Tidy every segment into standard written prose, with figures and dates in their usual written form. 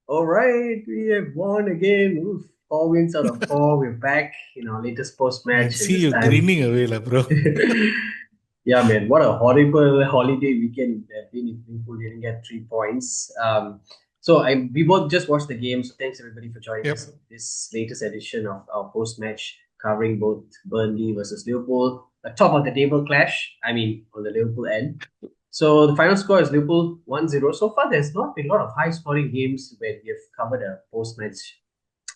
All right, we have won again. Oof, 4 wins out of four. We're back in our latest post I can match, and see this you time, grinning away, lah, bro. yeah, man, what a horrible holiday weekend it had been if Liverpool didn't get 3 points. We both just watched the game, so thanks everybody for joining us Yep. in this latest edition of our post match covering both Burnley versus Liverpool, a top of the table clash. I mean, on the Liverpool end. So the final score is Liverpool 1-0. So far, there's not been a lot of high scoring games where we have covered a post match,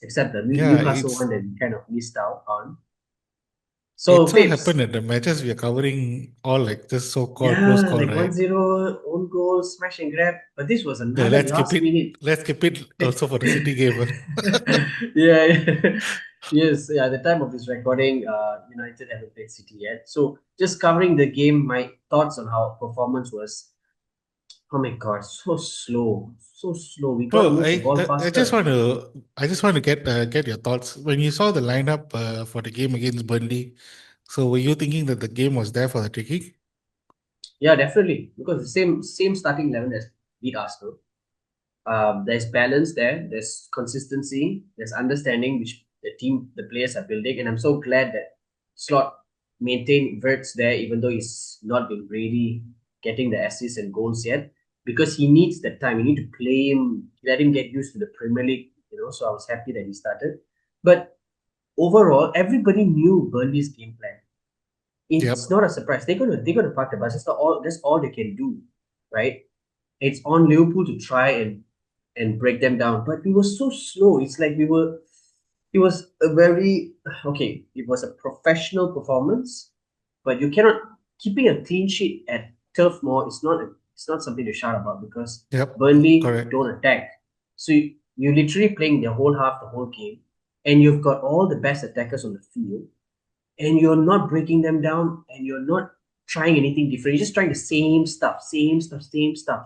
except the Yeah, Newcastle one that we kind of missed out on. it So, so Babes, happened that the matches we are covering all like just so-called close yeah, call, like one right? zero own goal, smash and grab. But this was Yeah, another last minute. let's keep it also for the City game. Yeah, yeah. Yes, yeah. At the time of this recording, United haven't played City yet. So, just covering the game, my thoughts on how performance was. Oh my God, so slow, so slow. We got to Bro, move the ball faster. I just want to get your thoughts when you saw the lineup for the game against Burnley. So were you thinking that the game was there for the taking? Yeah, definitely, because the same starting 11 that beat Arsenal. There's balance there. There's consistency. There's understanding which the players are building, and I'm so glad that Slot maintained Verts there, even though he's not been really getting the assists and goals yet, because he needs that time. You need to play him, let him get used to the Premier League. So I was happy that he started, but overall, everybody knew Burnley's game plan. It's Yep. not a surprise. They're gonna park the bus. That's all they can do, right? It's on Liverpool to try and break them down. But we were so slow. It's like we were. It was a very okay. It was a professional performance, but you cannot keeping a clean sheet at Turf Moor. It's not something to shout about because Yep. Burnley Correct. don't attack. So you're literally playing the whole half, the whole game, and you've got all the best attackers on the field, and you're not breaking them down, and you're not trying anything different. You're just trying the same stuff, same stuff,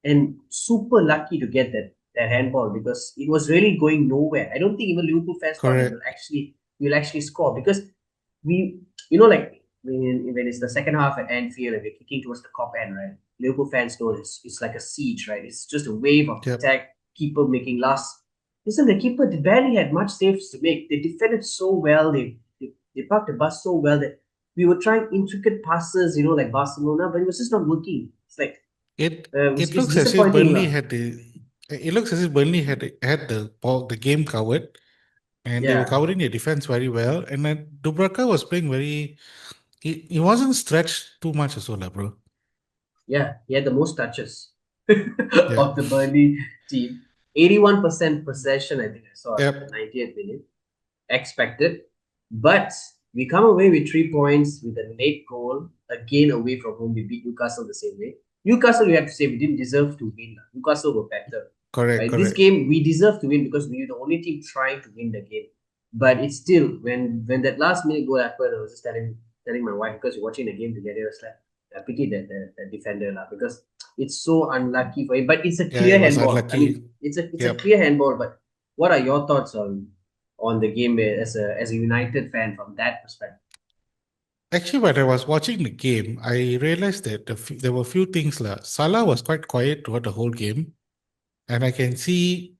and super lucky to get that handball because it was really going nowhere. I don't think even Liverpool fans thought that Correct. we'll actually score because we, like when it's the second half at Anfield and we're kicking towards the cop end, right? Liverpool fans know it's like a siege, right? It's just a wave of Yep. attack, keeper making last. Listen, the keeper barely had much saves to make. They defended so well. They parked the bus so well that we were trying intricate passes, like Barcelona, but it was just not working. It's like It it's looks as if disappointing, lah. Burnley had the game covered, and they were Yeah, covering their defense very well. And then Dubravka was playing very. He wasn't stretched too much as well, lah, bro. yeah, he had the most touches Yeah. of the Burnley team. 81% possession, I think I saw at the Yep. 90th minute. Expected. But we come away with 3 points with a late goal, again away from home. We beat Newcastle the same way. Newcastle, you have to say, we didn't deserve to win. Newcastle were better. Correct. Right? This Correct. game, we deserve to win because we were the only team trying to win the game. But it's still, when that last minute goal happened, I was just telling my wife, because we're watching the game together, it's like, I pity that defender lah, because it's so unlucky for him. But it's a Yeah, it clear was handball. I unlucky. mean, it's a Yep. clear handball. But what are your thoughts on the game as a United fan from that perspective? Actually, when I was watching the game, I realized that there were a few things lah. Salah was quite quiet throughout the whole game, and I can see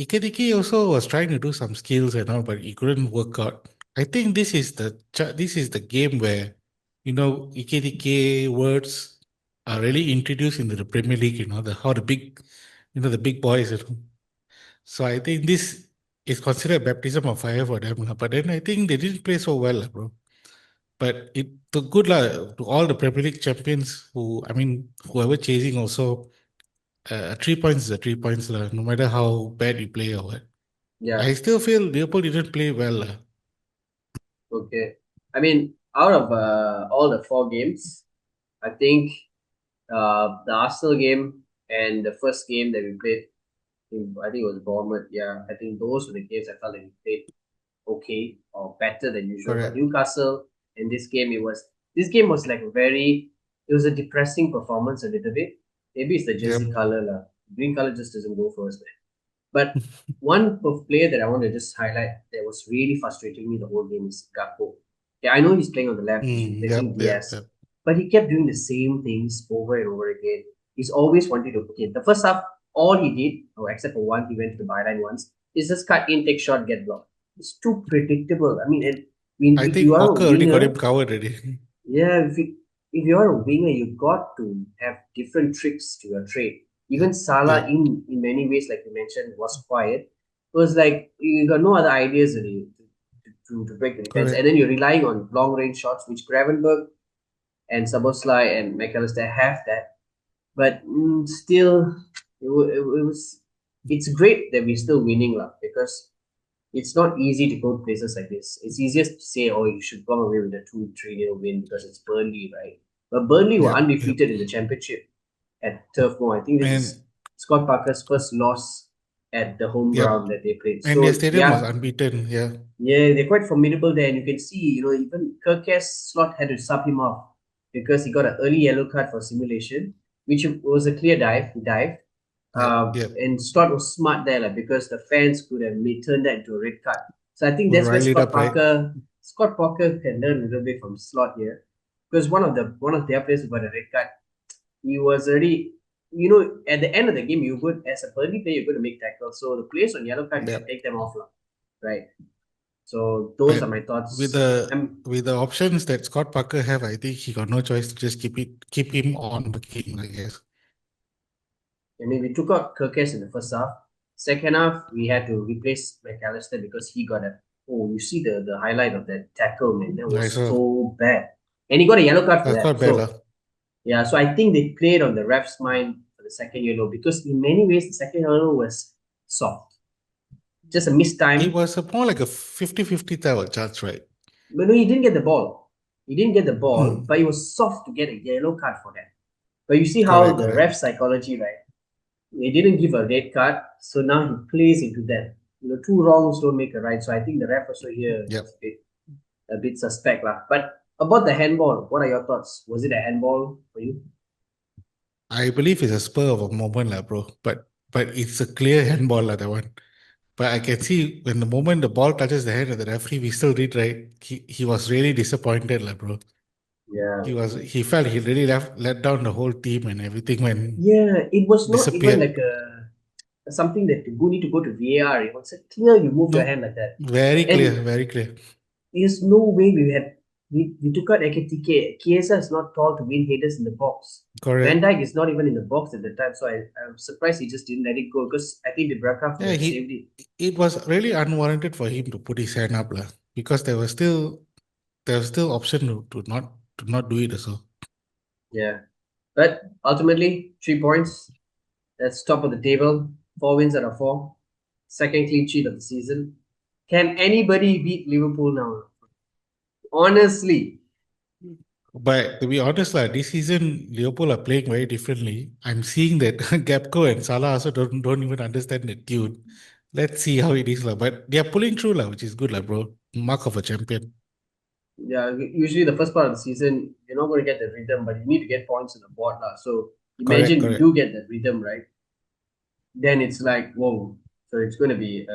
Ikedike also was trying to do some skills and all, but it couldn't work out. I think this is the game where Ikedike words are really introduced into the Premier League. The big boys. So I think this is considered baptism of fire for them lah. But then I think they didn't play so well lah, bro. But it took good lah to all the Premier League champions whoever chasing also. 3 points is a 3 points lah. No matter how bad you play or what. Yeah. I still feel Liverpool didn't play well lah. Okay. I mean, out of all the four games, I think the Arsenal game and the first game that we played, I think it was Bournemouth. Yeah, I think those were the games I felt that we played okay or better than usual. But Correct. Newcastle in this game was like it was a depressing performance a little bit. Maybe it's the jersey Yep. color lah. Green color just doesn't go for us, man. But one player that I want to just highlight that was really frustrating me the whole game is Gakpo. Yeah, I know he's playing on the left, he's replacing Yep. Yep. Diaz, Yep. but he kept doing the same things over and over again. He's always wanting to. Okay, the first half, all he did, or except for one, he went to the byline once, is just cut in, take shot, get blocked. It's too predictable. I mean, I if you think are a Walker already got him winger, covered already. yeah, if you're a winger, you got to have different tricks to your trade. Yeah. Even Salah, Yeah. in many ways, like you mentioned, was quiet. It was like you got no other ideas really to break the defense, and Correct. then you're relying on long range shots, which Gravenberg and Saboslai and McAllister have that. But still, it was. It's great that we're still winning, lah, because it's not easy to go to places like this. It's easiest to say, oh, you should come away with a 2-3 nil win because it's Burnley, right? But Burnley were Yep. Yep. undefeated in the championship at Turf Moor. I think this is And Scott Parker's first loss at the home yep. ground that they played. And their So stadium was yeah, unbeaten. Yeah. yeah, they're quite formidable there, and you can see, even Kirk's slot had to sub him off because he got an early yellow card for simulation, which was a clear dive. He dived, Yep. Yep. and Stott was smart there, like, because the fans could have turned that into a red card. So I think Would that's where rile it up, right? Scott Parker can learn a little bit from Slot here, because one of their players who got a red card, he was already. At the end of the game, you good as a Burnley player, you're going to make tackles. So the players on yellow card, you should Yep. take them off, lah, right? So those are And my with thoughts. the with the options that Scott Parker have, I think he got no choice to just keep him on the game, I guess. I mean, we took out Kirkes in the first half. Second half, we had to replace McAllister because he got a. Oh, you see the highlight of that tackle, man. That I was saw. so bad. And he got a yellow card for That's that. quite bad, So, lah. yeah, so I think they played on the ref's mind for the second yellow because, in many ways, the second yellow was soft. Just a missed It time. was more like a 50-50 type of chance, right? But no, he didn't get the ball. He didn't get the ball, Mm. but it was soft to get a yellow card for that. But you see how Correct, the correct. ref psychology, right? They didn't give a red card, so now he plays into that. Two wrongs don't make a right. So I think the ref also here Yep. was a bit suspect, lah. But about the handball, what are your thoughts? Was it a handball for you? I believe it's a spur of a moment, lah, bro. But it's a clear handball, lah, that one. But I can see when the moment the ball touches the hand of the referee, we still did right. He was really disappointed, lah, bro. Yeah. He felt he really let down the whole team and everything when Yeah, it was not even disappeared. like something that you need to go to VAR. It was a clear you move your No, hand like that. very clear, And very clear. there's no way we took out Ekitike. Chiesa is not tall to win headers in the box. Van Correct. Dijk is not even in the box at the time, so I'm surprised he just didn't let it go because I think the Braka would Yeah, have saved it. it was really unwarranted for him to put his hand up, lah, because there was still option to not do it also. Yeah. But ultimately, 3 points. That's top of the table. 4 wins out of 4. Second clean sheet of the season. Can anybody beat Liverpool now? Honestly. But to be honest, lah, this season Liverpool are playing very differently. I'm seeing that Gapco and Salah also don't even understand the tune. Let's see how it is, lah. But they are pulling through, lah, which is good, lah, bro. Mark of a champion. Yeah, usually the first part of the season, you're not going to get the rhythm, but you need to get points on the board. So Correct, imagine we correct, do get the rhythm, right? Then it's like, whoa. So it's going to be,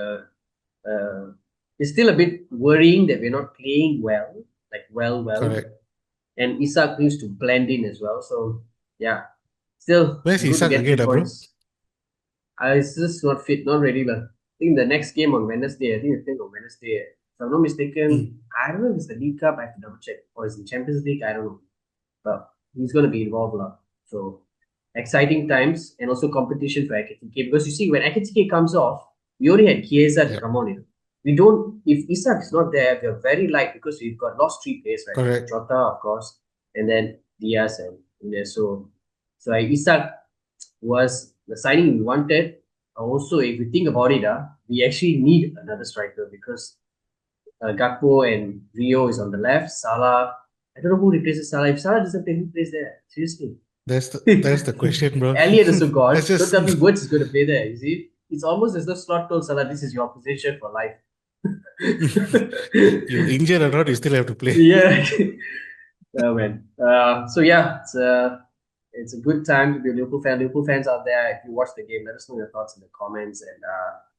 it's still a bit worrying that we're not playing well, like well. correct. And Isak needs to blend in as well. So yeah, still Where's good to Isak get again, three lah, bro? points. It's just not fit, not ready. I think the next game on Wednesday, I think it's playing on Wednesday. If I'm not mistaken, Mm. I don't know if it's the League Cup, I have to double check. Or it's in Champions League, I don't know. But he's going to be involved. So exciting times and also competition for Ekitike. Because you see, when Ekitike comes off, we only had Chiesa to Yep, come on. We don't, if Isak is not there, we're very light because we've got lost 3 players, right? correct. Jota, of course, and then Diaz and there. So Isak was the signing we wanted. Also, if you think about it, we actually need another striker because Gakpo and Rio is on the left. Salah, I don't know who replaces Salah. If Salah doesn't play, who plays there? Seriously. That's the question, bro. Elliot is so That's gone. Don't just tell me Woods is going to play there. You see, it's almost as though Slot told Salah, "This is your position for life." you injured or not, you still have to play. Yeah. Oh man. So yeah, it's a good time to be a Liverpool fan. Liverpool fans out there, if you watch the game, let us know your thoughts in the comments. And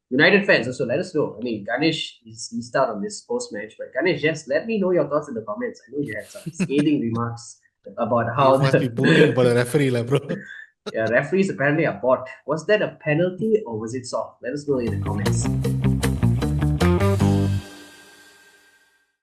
United fans also, let us know. I mean, Ganesh he started on this post match, but Ganesh, just let me know your thoughts in the comments. I know you had some scathing remarks about You how must be the boring about the referee, lah, bro. Yeah, referees apparently are bought. Was that a penalty or was it soft? Let us know in the comments.